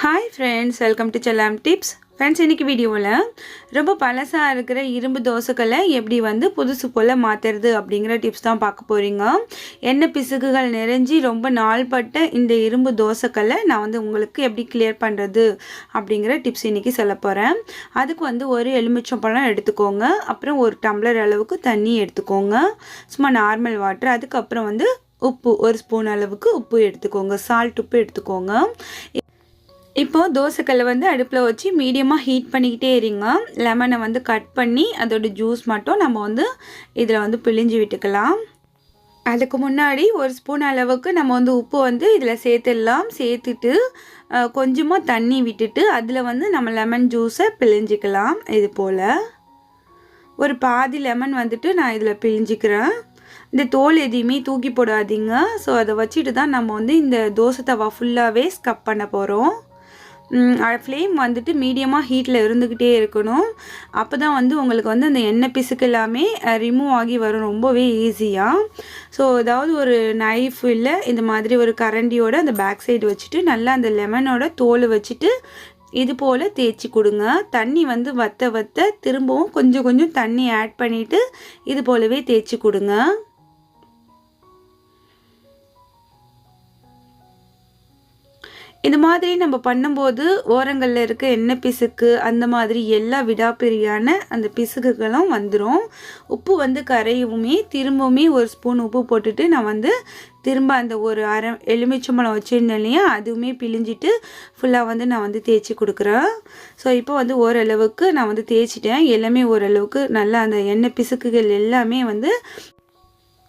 Hi friends, welcome to செல்லாம் tips. Friends, இன்றைக்கி வீடியோவில் ரொம்ப பழசாக இருக்கிற இரும்பு தோசைக்கல்லை எப்படி புதுசு போல் மாற்றுறது அப்படிங்கிற டிப்ஸ் தான் பார்க்க போகிறீங்க. எண்ணெய் பிசுக்குகள் நிறைஞ்சி ரொம்ப நாள்பட்ட இந்த இரும்பு தோசைக்கல்லை நான் உங்களுக்கு எப்படி கிளியர் பண்ணுறது அப்படிங்கிற டிப்ஸ் இன்றைக்கி சொல்ல போகிறேன். அதுக்கு ஒரு எலுமிச்சம்பழம் எடுத்துக்கோங்க. அப்புறம் ஒரு டம்ளர் அளவுக்கு தண்ணி எடுத்துக்கோங்க, சும்மா நார்மல் வாட்டர். அதுக்கப்புறம் உப்பு, ஒரு ஸ்பூன் அளவுக்கு உப்பு எடுத்துக்கோங்க, சால்ட் உப்பு எடுத்துக்கோங்க. இப்போது தோசைக்கல்லை அடுப்பில் வச்சு மீடியமாக ஹீட் பண்ணிக்கிட்டே இருங்க. லெமனை கட் பண்ணி அதோட ஜூஸ் மட்டும் நம்ம இதில் பிழிஞ்சு விட்டுக்கலாம். அதுக்கு முன்னாடி ஒரு ஸ்பூன் அளவுக்கு நம்ம உப்பு இதில் சேர்த்துடலாம். சேர்த்துட்டு கொஞ்சமாக தண்ணி விட்டுட்டு அதில் நம்ம லெமன் ஜூஸை பிழிஞ்சிக்கலாம். இது போல் ஒரு பாதி லெமன் நான் இதில் பிழிஞ்சிக்கிறேன். இந்த தோல் எதையுமே தூக்கி போடாதீங்க. ஸோ அதை வச்சுட்டு தான் நம்ம இந்த தோசை தவா ஃபுல்லாகவே ஸ்கப் பண்ண போகிறோம். ஃப்ளேம் மீடியமாக ஹீட்டில் இருந்துக்கிட்டே இருக்கணும். அப்போ தான் உங்களுக்கு அந்த எண்ணெய் பிசுக்கு எல்லாமே ரிமூவ் ஆகி வரும் ரொம்பவே ஈஸியாக. ஸோ ஏதாவது ஒரு நைஃப் இல்லை இந்த மாதிரி ஒரு கரண்டியோட அந்த பேக் சைடு வச்சுட்டு நல்லா அந்த லெமனோட தோல் வச்சுட்டு இது போல் தேய்ச்சி கொடுங்க. தண்ணி வற்ற வற்ற திரும்பவும் கொஞ்சம் கொஞ்சம் தண்ணி ஆட் பண்ணிவிட்டு இது போலவே தேய்ச்சி கொடுங்க. இந்த மாதிரி நம்ம பண்ணும்போது ஓரங்களில் இருக்க எண்ணெய் பிசுக்கு அந்த மாதிரி எல்லா விடாப்பிரியான அந்த பிசுக்குகளும் வந்துடும். உப்பு கரையவுமே திரும்பவுமே ஒரு ஸ்பூன் உப்பு போட்டுட்டு நான் திரும்ப அந்த ஒரு அரை எலுமிச்சம்பழம் வச்சுருந்தேன் இல்லையா, அதுவுமே பிழிஞ்சிட்டு ஃபுல்லாக நான் தேய்ச்சி கொடுக்குறேன். ஸோ இப்போ ஓரளவுக்கு நான் தேய்ச்சிட்டேன். எல்லாமே ஓரளவுக்கு நல்லா அந்த எண்ணெய் பிசுக்குகள் எல்லாமே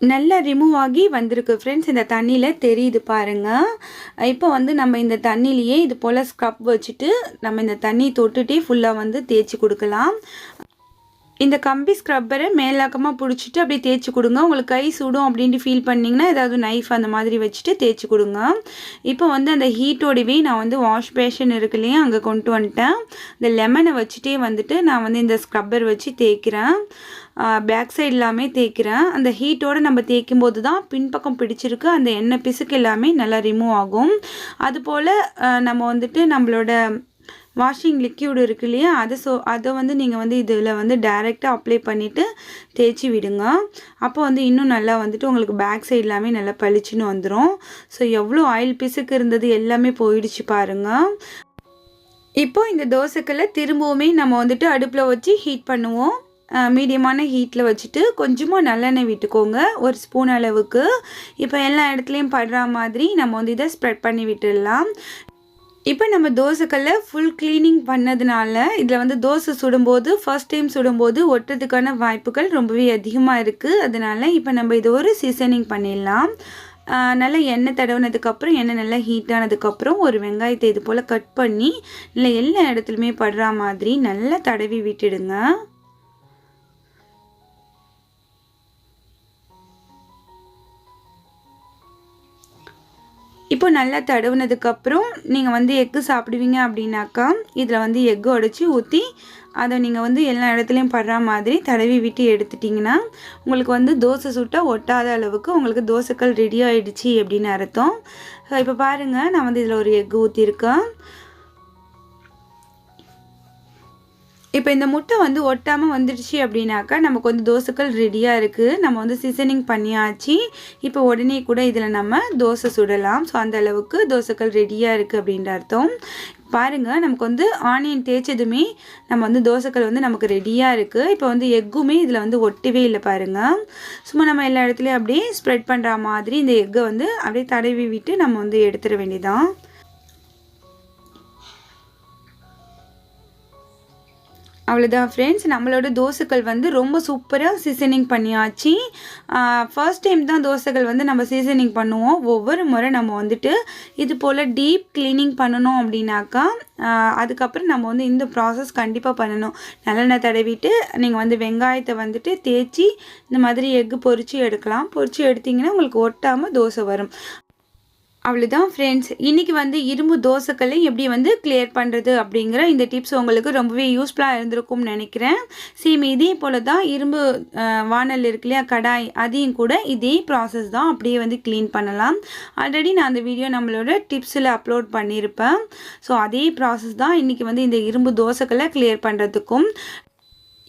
நல்லா ரிமூவ் ஆகி வந்திருக்கு ஃப்ரெண்ட்ஸ். இந்த தண்ணியில் தெரியுது பாருங்கள். இப்போ நம்ம இந்த தண்ணியிலையே இது போல் ஸ்க்ரப் வச்சுட்டு நம்ம இந்த தண்ணி தொட்டுட்டே ஃபுல்லாக தேய்ச்சி கொடுக்கலாம். இந்த கம்பி ஸ்க்ரப்பரை மேலாக்கமாக பிடிச்சிட்டு அப்படியே தேய்ச்சி கொடுங்க. உங்களுக்கு கை சுடும் அப்படின்ட்டு ஃபீல் பண்ணிங்கன்னா ஏதாவது நைஃப் அந்த மாதிரி வச்சுட்டு தேய்ச்சி கொடுங்க. இப்போ அந்த ஹீட்டோடவே நான் வாஷ் பேஷன் இருக்கு இல்லையா, அங்கே கொண்டு வந்துட்டேன். இந்த லெமனை வச்சுட்டே நான் இந்த ஸ்க்ரப்பர் வச்சு தேய்க்கிறேன். பேக் சைடு எல்லாமே தேய்க்கிறேன். அந்த ஹீட்டோடு நம்ம தேய்க்கும் போது தான் பின்பக்கம் பிடிச்சிருக்கு அந்த எண்ணெய் பிசுக்கு எல்லாமே நல்லா ரிமூவ் ஆகும். அதுபோல் நம்ம நம்மளோட வாஷிங் லிக்யூடு இருக்கு இல்லையா, அதை நீங்கள் இதில் டைரெக்டாக அப்ளை பண்ணிவிட்டு தேய்ச்சி விடுங்க. அப்போ இன்னும் நல்லா உங்களுக்கு பேக் சைடு எல்லாமே நல்லா பளிச்சுன்னு வந்துடும். ஸோ எவ்வளோ ஆயில் பிசுக்கு இருந்தது எல்லாமே போயிடுச்சு பாருங்கள். இப்போது இந்த தோசைக்கல்லை திரும்பவுமே நம்ம அடுப்பில் வச்சு ஹீட் பண்ணுவோம். மீடியமான ஹீட்டில் வச்சுட்டு கொஞ்சமாக நல்லெண்ணெய் விட்டுக்கோங்க, ஒரு ஸ்பூன் அளவுக்கு. இப்போ எல்லா இடத்துலையும் படுற மாதிரி நம்ம இதை ஸ்ப்ரெட் பண்ணி விட்டுடலாம். இப்போ நம்ம தோசைக்கல்லை ஃபுல் க்ளீனிங் பண்ணதுனால இதில் தோசை சுடும்போது ஃபர்ஸ்ட் டைம் சுடும்போது ஒட்டுறதுக்கான வாய்ப்புகள் ரொம்பவே அதிகமாக இருக்குது. அதனால் இப்போ நம்ம இதை ஒரு சீசனிங் பண்ணிடலாம். நல்லா எண்ணெய் தடவுனதுக்கப்புறம் எண்ணெய் நல்லா ஹீட் ஆனதுக்கப்புறம் ஒரு வெங்காயத்தை இது போல் கட் பண்ணி இல்லை எல்லா இடத்துலையுமே படுற மாதிரி நல்லா தடவி விட்டுடுங்க. இப்போ நல்லா தடவுனதுக்கப்புறம் நீங்கள் எக்கு சாப்பிடுவீங்க அப்படின்னாக்கா இதில் எக்கு உடைச்சி ஊற்றி அதை நீங்கள் எல்லா இடத்துலையும் படுற மாதிரி தடவி விட்டு எடுத்துட்டிங்கன்னா உங்களுக்கு தோசை சுட்டால் ஒட்டாத அளவுக்கு உங்களுக்கு தோசைக்கல் ரெடி ஆகிடுச்சி அப்படின்னு அர்த்தம். இப்போ பாருங்கள், நான் இதில் ஒரு எக்கு ஊற்றிருக்கேன். இப்போ இந்த முட்டை ஒட்டாமல் வந்துடுச்சு அப்படின்னாக்கா நமக்கு தோசைக்கல் ரெடியாக இருக்குது. நம்ம சீசனிங் பண்ணியாச்சு. இப்போ உடனே கூட இதில் நம்ம தோசை சுடலாம். ஸோ அந்த அளவுக்கு தோசைக்கல் ரெடியாக இருக்குது அப்படின்ற அர்த்தம். பாருங்கள், நமக்கு ஆனியன் தேய்ச்சதுமே நம்ம தோசைக்கல் நமக்கு ரெடியாக இருக்குது. இப்போ எக்குமே இதில் ஒட்டவே இல்லை பாருங்கள். சும்மா நம்ம எல்லா இடத்துலையும் அப்படியே ஸ்ப்ரெட் பண்ணுற மாதிரி இந்த எக்கை அப்படியே தடவி விட்டு நம்ம எடுத்துட வேண்டியதான். அவ்வளோதான் ஃப்ரெண்ட்ஸ், நம்மளோட தோசைகள் ரொம்ப சூப்பராக சீசனிங் பண்ணியாச்சு. ஃபர்ஸ்ட் டைம் தான் தோசைகள் நம்ம சீசனிங் பண்ணுவோம். ஒவ்வொரு முறை நம்ம இது போல் டீப் க்ளீனிங் பண்ணணும் அப்படின்னாக்கா அதுக்கப்புறம் நம்ம இந்த ப்ராசஸ் கண்டிப்பாக பண்ணணும். நல்லெண்ணெய் தடவிட்டு நீங்கள் வெங்காயத்தை தேய்ச்சி இந்த மாதிரி எக்கு பொரித்து எடுக்கலாம். பொரித்து எடுத்திங்கன்னா உங்களுக்கு ஒட்டாமல் தோசை வரும். அவ்வளோதான் ஃப்ரெண்ட்ஸ். இன்றைக்கி வந்து இரும்பு தோசைக்கல்லை எப்படி வந்து கிளியர் பண்ணுறது அப்படிங்கிற இந்த டிப்ஸ் உங்களுக்கு ரொம்பவே யூஸ்ஃபுல்லாக இருந்திருக்கும்னு நினைக்கிறேன். சேம் இதே போல் தான் இரும்பு வானல் இருக்கு இல்லையா, கடாய், அதையும் கூட இதே ப்ராசஸ் தான் அப்படியே வந்து க்ளீன் பண்ணலாம். ஆல்ரெடி நான் அந்த வீடியோ நம்மளோட டிப்ஸில் அப்லோட் பண்ணியிருப்பேன். ஸோ அதே ப்ராசஸ் தான் இன்றைக்கி வந்து இந்த இரும்பு தோசைக்கல்லை கிளியர் பண்ணுறதுக்கும்.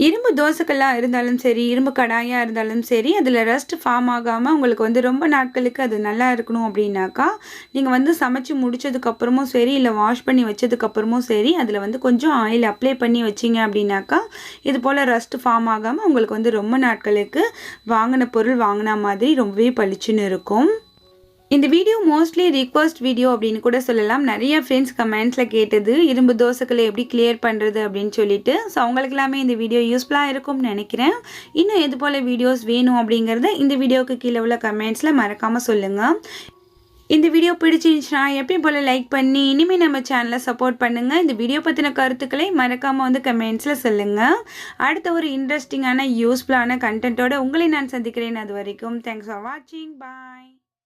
இரும்பு தோசைக்கல்லாக இருந்தாலும் சரி, இரும்பு கடாயாக இருந்தாலும் சரி, அதில் ரஸ்ட் ஃபார்ம் ஆகாமல் உங்களுக்கு வந்து ரொம்ப நாட்களுக்கு அது நல்லா இருக்கணும் அப்படின்னாக்கா, நீங்கள் வந்து சமைச்சு முடித்ததுக்கப்புறமும் சரி, இல்லை வாஷ் பண்ணி வச்சதுக்கப்புறமும் சரி, அதில் வந்து கொஞ்சம் ஆயில் அப்ளை பண்ணி வச்சிங்க அப்படின்னாக்கா, இது போல் ரஸ்ட் ஃபார்ம் ஆகாமல் உங்களுக்கு வந்து ரொம்ப நாட்களுக்கு வாங்கின பொருள் வாங்கின மாதிரி ரொம்பவே பளிச்சுன்னு இருக்கும். இந்த வீடியோ மோஸ்ட்லி ரிக்வெஸ்ட் வீடியோ அப்படின்னு கூட சொல்லலாம். நிறைய ஃப்ரெண்ட்ஸ் கமெண்ட்ஸில் கேட்டது இரும்பு தோசைக்கல்லை எப்படி கிளியர் பண்ணுறது அப்படின்னு சொல்லிட்டு. ஸோ அவங்களுக்கு எல்லாமே இந்த வீடியோ யூஸ்ஃபுல்லாக இருக்கும்னு நினைக்கிறேன். இன்னும் எது போல் வீடியோஸ் வேணும் அப்படிங்கிறத இந்த வீடியோவுக்கு கீழே உள்ள கமெண்ட்ஸில் மறக்காமல் சொல்லுங்கள். இந்த வீடியோ பிடிச்சிருந்துச்சுன்னா எப்பயும் போல் லைக் பண்ணி இனிமேல் நம்ம சேனலை சப்போர்ட் பண்ணுங்கள். இந்த வீடியோ பற்றின கருத்துக்களை மறக்காமல் வந்து கமெண்ட்ஸில் சொல்லுங்கள். அடுத்த ஒரு இன்ட்ரெஸ்டிங்கான யூஸ்ஃபுல்லான கண்டென்ட்டோட உங்களை நான் சந்திக்கிறேன். அது வரைக்கும் தேங்க்ஸ் ஃபார் வாட்சிங். பாய்.